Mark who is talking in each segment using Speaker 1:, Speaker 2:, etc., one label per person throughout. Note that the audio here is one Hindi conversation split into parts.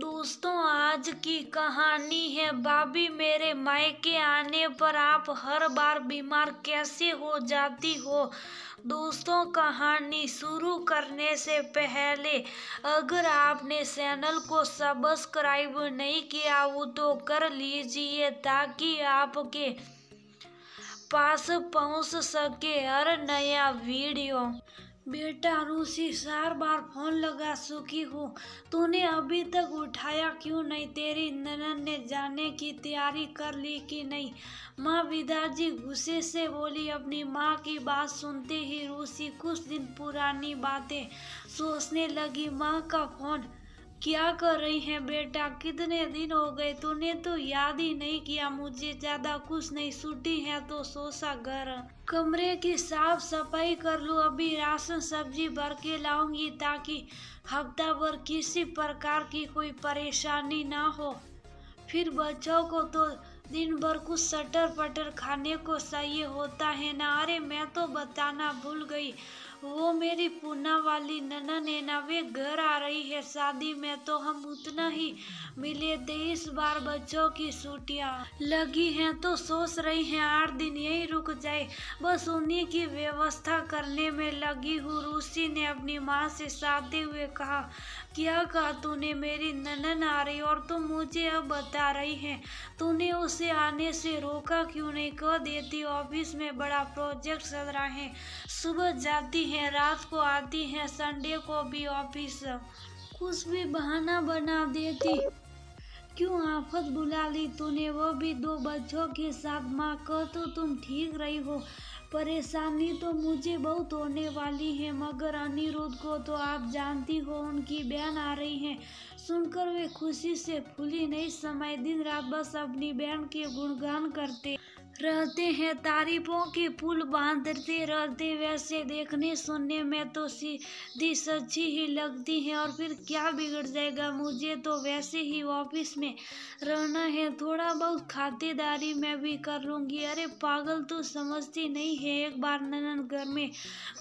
Speaker 1: दोस्तों, आज की कहानी है भाभी मेरे मायके आने पर आप हर बार बीमार कैसे हो जाती हो। दोस्तों, कहानी शुरू करने से पहले अगर आपने चैनल को सब्सक्राइब नहीं किया हो तो कर लीजिए ताकि आपके पास पहुंच सके हर नया वीडियो। बेटा रूसी 4 बार फोन लगा चुकी हूँ, तूने अभी तक उठाया क्यों नहीं? तेरी ननद ने जाने की तैयारी कर ली कि नहीं? माँ विदाजी गुस्से से बोली। अपनी माँ की बात सुनते ही रूसी कुछ दिन पुरानी बातें सोचने लगी। माँ का फोन। क्या कर रही है बेटा? कितने दिन हो गए, तूने तो याद ही नहीं किया मुझे। ज्यादा कुछ नहीं, छुट्टी है तो सोचा घर कमरे की साफ सफाई कर लूँ। अभी राशन सब्जी भर के लाऊंगी ताकि हफ्ता भर किसी प्रकार की कोई परेशानी ना हो। फिर बच्चों को तो दिन भर कुछ सटर पटर खाने को चाहिए होता है ना। अरे मैं तो बताना भूल गई, वो मेरी पूना वाली ननद है ना, वे घर आ रही है शादी में, तो हम उतना ही मिले थे। इस बार बच्चों की छुट्टियां लगी हैं तो सोच रही हैं 8 दिन यहीं रुक जाए, बस उन्हीं की व्यवस्था करने में लगी हूँ। रूसी ने अपनी माँ से साधते हुए कहा। क्या कहा तूने? मेरी ननद आ रही और तुम मुझे अब बता रही है? तूने उसे आने से रोका क्यों नहीं? कह देती ऑफिस में बड़ा प्रोजेक्ट चल रहा है, सुबह जाती है रात को आती है, संडे को भी ऑफिस। कुछ भी बहाना बना देती। क्यों आफत बुला ली तूने, वो भी 2 बच्चों के साथ? माँ कह तो तुम ठीक रही हो, परेशानी तो मुझे बहुत होने वाली है। मगर अनिरुद्ध को तो आप जानती हो, उनकी बहन आ रही है। सुनकर वे खुशी से फूली नहीं समाई। दिन रात बस अपनी बहन के गुणगान करते रहते हैं, तारीफों के पुल बांधते रहते। वैसे देखने सुनने में तो सीधी सच्ची ही लगती है। और फिर क्या बिगड़ जाएगा? मुझे तो वैसे ही ऑफिस में रहना है, थोड़ा बहुत खातिरदारी मैं भी कर लूंगी। अरे पागल, तू समझती नहीं है? एक बार ननद घर में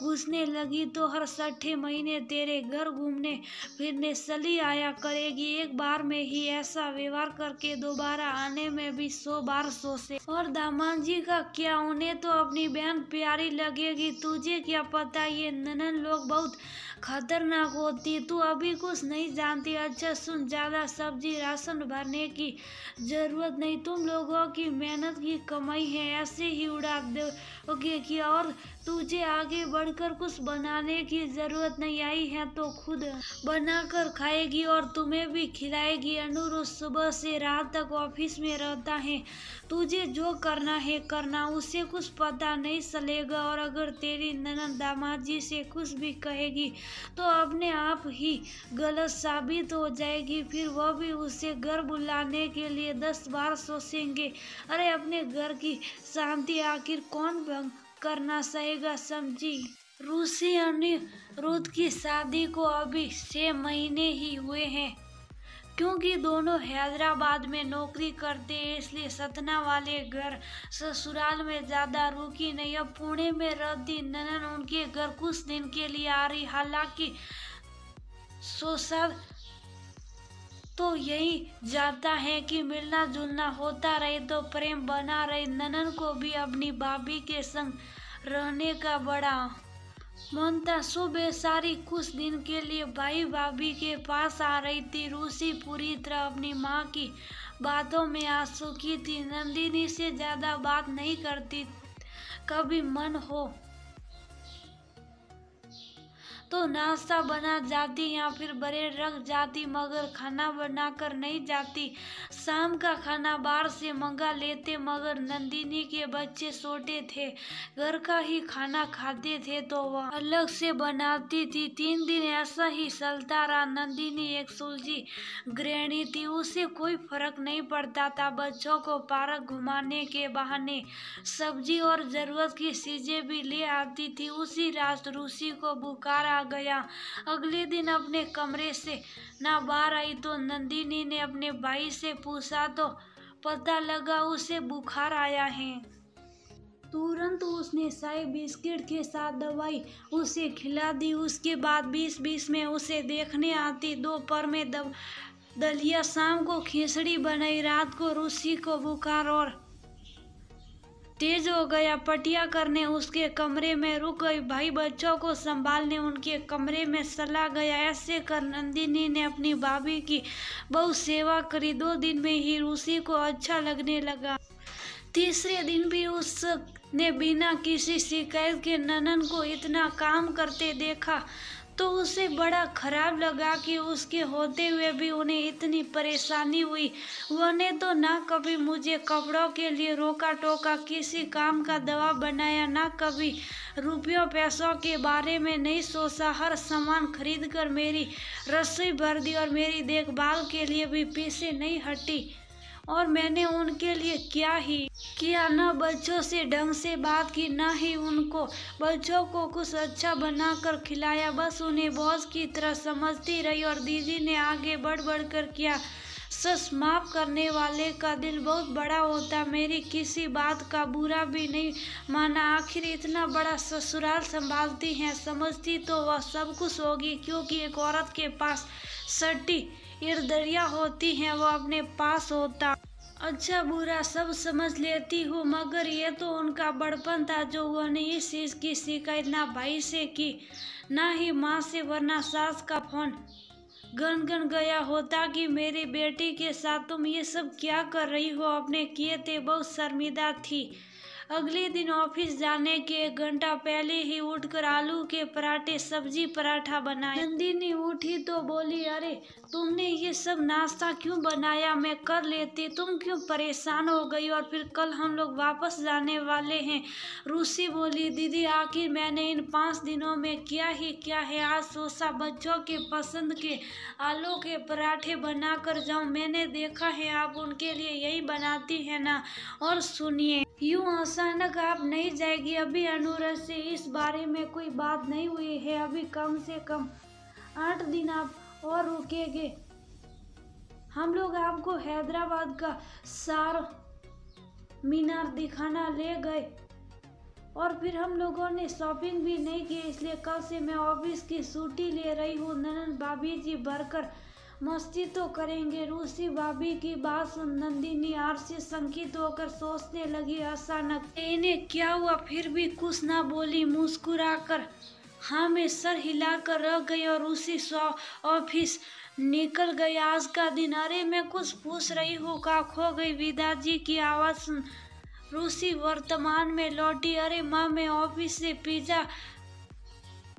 Speaker 1: घुसने लगी तो हर 6ठे महीने तेरे घर घूमने फिरने चली आया करेगी। एक बार में ही ऐसा व्यवहार करके दोबारा आने में भी 100 बार सोचे। और दामाद जी का क्या? उन्हें तो अपनी बहन प्यारी लगेगी। तुझे क्या पता, ये ननद लोग बहुत खतरनाक होती। तू अभी कुछ नहीं जानती। अच्छा सुन, ज्यादा सब्जी राशन भरने की जरूरत नहीं, तुम लोगों की मेहनत की कमाई है, ऐसे ही उड़ा दोगे क्या? और तुझे आगे बढ़कर कुछ बनाने की जरूरत नहीं, आई है तो खुद बनाकर खाएगी और तुम्हें भी खिलाएगी। अनुरुद्ध सुबह से रात तक ऑफिस में रहता है, तुझे जो करना है करना, उसे कुछ पता नहीं चलेगा। और अगर तेरी ननद दामाद जी से कुछ भी कहेगी तो अपने आप ही गलत साबित हो जाएगी। फिर वह भी उसे घर बुलाने के लिए 10 बार सोचेंगे। अरे अपने घर की शांति आखिर कौन भंग करना चाहेगा, समझी? रूसी अनिरुद्ध की शादी को अभी 6 महीने ही हुए हैं। क्योंकि दोनों हैदराबाद में नौकरी करते हैं, इसलिए सतना वाले घर ससुराल में ज्यादा रुकी नहीं। अब पुणे में रहती ननद उनके घर कुछ दिन के लिए आ रही। हालांकि सोचा तो यही जाता है कि मिलना जुलना होता रहे तो प्रेम बना रहे। ननद को भी अपनी भाभी के संग रहने का बड़ा मन था। सुबह सारी कुछ दिन के लिए भाई भाभी के पास आ रही थी। रूसी पूरी तरह अपनी माँ की बातों में आ चुकी थी। नंदिनी से ज्यादा बात नहीं करती। कभी मन हो तो नाश्ता बना जाती या फिर ब्रेड रख जाती, मगर खाना बनाकर नहीं जाती। शाम का खाना बाहर से मंगा लेते, मगर नंदिनी के बच्चे छोटे थे, घर का ही खाना खाते थे तो वह अलग से बनाती थी। 3 दिन ऐसा ही चलता रहा। नंदिनी एक सुलझी गृहिणी थी, उसे कोई फर्क नहीं पड़ता था। बच्चों को पार्क घुमाने के बहाने सब्जी और जरूरत की चीजें भी ले आती थी। उसी रात रूसी को बुखार आ गया। अगले दिन अपने कमरे से ना बाहर आई तो नंदिनी ने अपने भाई से पूछा तो पता लगा उसे बुखार आया है। तुरंत उसने चाय बिस्किट के साथ दवाई उसे खिला दी। उसके बाद 20-20 में उसे देखने आती। दोपहर में दलिया, शाम को खिचड़ी बनाई, रात को रूसी को बुखार और तेज हो गया। पटिया करने उसके कमरे में रुक गई। भाई बच्चों को संभालने उनके कमरे में चला गया। ऐसे कर नंदिनी ने अपनी भाभी की बहुत सेवा करी। 2 दिन में ही रूसी को अच्छा लगने लगा। तीसरे दिन भी उसने बिना किसी शिकायत के ननन को इतना काम करते देखा तो उसे बड़ा खराब लगा कि उसके होते हुए भी उन्हें इतनी परेशानी हुई। उन्होंने तो ना कभी मुझे कपड़ों के लिए रोका टोका, किसी काम का दबाव बनाया, ना कभी रुपयों पैसों के बारे में नहीं सोचा। हर सामान खरीद कर मेरी रसोई भर दी और मेरी देखभाल के लिए भी पीछे नहीं हटी। और मैंने उनके लिए क्या ही किया, न बच्चों से ढंग से बात की, न ही उनको बच्चों को कुछ अच्छा बनाकर खिलाया। बस उन्हें बोझ की तरह समझती रही। और दीदी ने आगे बढ़ बढ़ कर किया। सच, माफ करने वाले का दिल बहुत बड़ा होता। मेरी किसी बात का बुरा भी नहीं माना। आखिर इतना बड़ा ससुराल संभालती हैं, समझती तो वह सब कुछ होगी, क्योंकि एक औरत के पास सटी ईर्दरिया होती हैं वो अपने पास होता। अच्छा बुरा सब समझ लेती हूँ, मगर ये तो उनका बड़पन था जो उन्होंने इस चीज की शिकायत ना भाई से की ना ही माँ से, वरना सास का फोन गन गया होता कि मेरी बेटी के साथ तुम ये सब क्या कर रही हो। अपने किए थे बहुत शर्मिंदा थी। अगले दिन ऑफिस जाने के 1 घंटा पहले ही उठकर आलू के पराठे सब्जी पराठा बनाया। नंदिनी उठी तो बोली, अरे तुमने ये सब नाश्ता क्यों बनाया, मैं कर लेती, तुम क्यों परेशान हो गई, और फिर कल हम लोग वापस जाने वाले हैं। रूसी बोली, दीदी आखिर मैंने इन 5 दिनों में क्या ही क्या है। आज सोचा बच्चों के पसंद के आलू के पराठे बना कर जाऊं। मैंने देखा है आप उनके लिए यही बनाती है ना। और सुनिए, यूं अचानक आप नहीं जाएगी। अभी अनुराग से इस बारे में कोई बात नहीं हुई है। अभी कम से कम 8 दिन आप और रुकेंगे। हम लोग आपको हैदराबाद का चार मीनार दिखाना ले गए और फिर हम लोगों ने शॉपिंग भी नहीं की, इसलिए कल से मैं ऑफिस की छुट्टी ले रही हूँ। ननन भाभी जी भरकर मस्ती तो करेंगे। रूसी भाभी की बात सुन नंदिनी आरसी संकित होकर सोचने लगी। अचानक इन्हें क्या हुआ, फिर भी कुछ ना बोली। मुस्कुराकर हाँ में सर हिलाकर रह गई और उसी ऑफिस निकल गई। आज का दिन, अरे मैं कुछ पूछ रही हूँ का खो गई। विदा जी की आवाज सुन रूसी वर्तमान में लौटी। अरे माँ, मैं ऑफिस से पिज्जा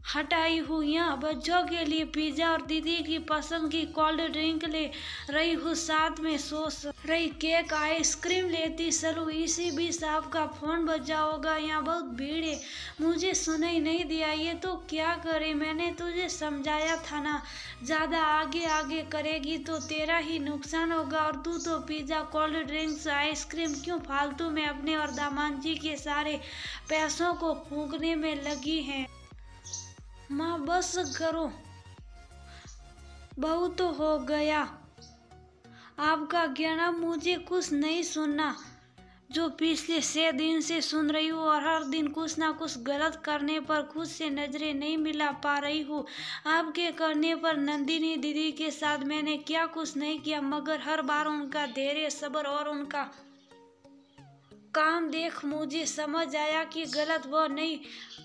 Speaker 1: हटाई हूँ, यहाँ बच्चों के लिए पिज्जा और दीदी की पसंद की कोल्ड ड्रिंक ले रही हूँ, साथ में सोच रही केक आइसक्रीम लेती चलूँ। इसी बीच आपका फोन बजा होगा। यहाँ बहुत भीड़ है, मुझे सुनाई नहीं दिया। ये तो क्या करे, मैंने तुझे समझाया था ना, ज़्यादा आगे आगे करेगी तो तेरा ही नुकसान होगा। और तू तो पिज्जा कोल्ड ड्रिंक्स आइसक्रीम क्यों फालतू में अपने और दामाद जी के सारे पैसों को फूंकने में लगी है। माँ बस करो, बहुत हो गया आपका कहना, मुझे कुछ नहीं सुनना जो पिछले 6 दिन से सुन रही हूँ। और हर दिन कुछ ना कुछ गलत करने पर खुद से नजरें नहीं मिला पा रही हूँ। आपके करने पर नंदिनी दीदी के साथ मैंने क्या कुछ नहीं किया, मगर हर बार उनका धैर्य सब्र और उनका काम देख मुझे समझ आया कि गलत वो नहीं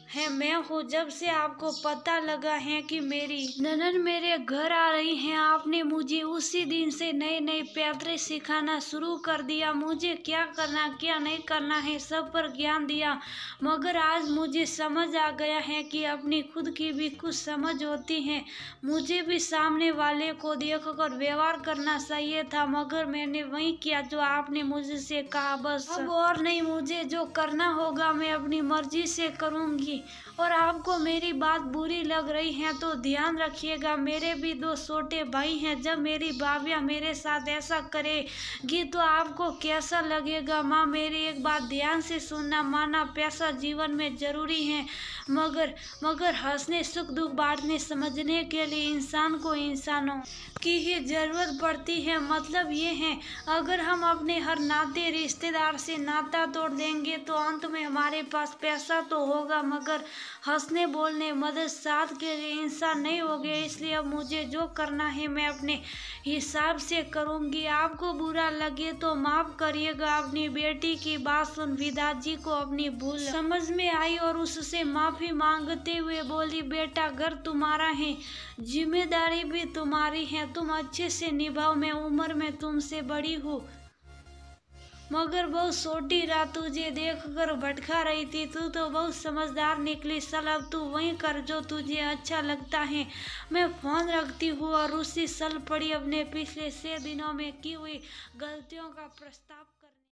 Speaker 1: है, मैं हूँ। जब से आपको पता लगा है कि मेरी ननन मेरे घर आ रही हैं, आपने मुझे उसी दिन से नए नए पैतरे सिखाना शुरू कर दिया। मुझे क्या करना क्या नहीं करना है सब पर ज्ञान दिया। मगर आज मुझे समझ आ गया है कि अपनी खुद की भी कुछ समझ होती है। मुझे भी सामने वाले को देखकर व्यवहार करना चाहिए था, मगर मैंने वही किया जो आपने मुझसे कहा। बस अब और नहीं, मुझे जो करना होगा मैं अपनी मर्जी से करूँगी। और आपको मेरी बात बुरी लग रही है तो ध्यान रखिएगा, मेरे भी 2 छोटे भाई हैं। जब मेरी भाभियाँ मेरे साथ ऐसा करेगी तो आपको कैसा लगेगा। माँ मेरी एक बात ध्यान से सुनना, माना पैसा जीवन में जरूरी है, मगर हंसने सुख दुख बांटने समझने के लिए इंसान को इंसानों की ही जरूरत पड़ती है। मतलब ये है, अगर हम अपने हर नाते रिश्तेदार से नाते नाता तोड़ देंगे तो अंत में हमारे पास पैसा तो होगा मगर हंसने बोलने मदद साथ के लिए इंसान नहीं हो गए। इसलिए अब मुझे जो करना है मैं अपने हिसाब से करूँगी। आपको बुरा लगे तो माफ़ करिएगा। अपनी बेटी की बात सुन विदा जी को अपनी भूल समझ में आई और उससे माफ़ी मांगते हुए बोली, बेटा घर तुम्हारा है, जिम्मेदारी भी तुम्हारी है, तुम अच्छे से निभाओ। मैं उम्र में तुमसे बड़ी हूँ मगर बहुत छोटी रात तुझे देखकर भटका रही थी। तू तो बहुत समझदार निकली। सल अब तू वही कर जो तुझे अच्छा लगता है। मैं फोन रखती हूँ और उसी सल पड़ी अपने पिछले 6 दिनों में की हुई गलतियों का प्रस्ताव